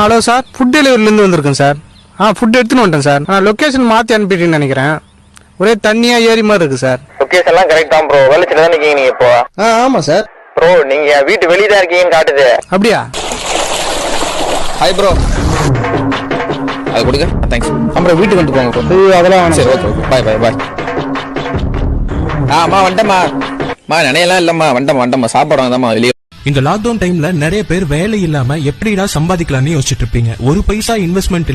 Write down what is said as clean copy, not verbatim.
Hello sir, food டெலிவரிலேருந்து வந்திருக்கேன் sir. Food எடுத்துன்னு வந்துட்டேன் சார். லொக்கேஷன் மாற்றி அனுப்பிட்டேன்னு நினைக்கிறேன். ஒரே தண்ணியா ஏறி மாதிரி இருக்கு சார். லொகேஷன்லாம் கரெக்ட் தான் ப்ரோ. வெளிச்சல தான் நிக்கீங்க நீங்க இப்போ. ஆமா சார். ப்ரோ நீங்க வீட்டு வெளிய தான் இருக்கீங்கன்னு காட்டுது. அப்படியா? Hi bro. அது கொடுங்க. தேங்க்ஸ். அப்புறம் வீட்டுக்கு வந்து போங்க ப்ரோ. அதெல்லாம் சரி ஓகே ஓகே. பாய் பாய் பாய். அம்மா வந்துட்டேம்மா. நினையெல்லாம் இல்லம்மா. வந்துட்டேம்மா சாப்பாடு வாங்கதாம்மா வெளியே. இந்த லாக்டவுன் டைம்ல நிறைய பேர் வேலை இல்லாம எப்படிடா சம்பாதிக்கலாம்னு யோசிச்சுட்டு இருப்பீங்க. ஒரு பைசா இன்வெஸ்ட்மெண்ட்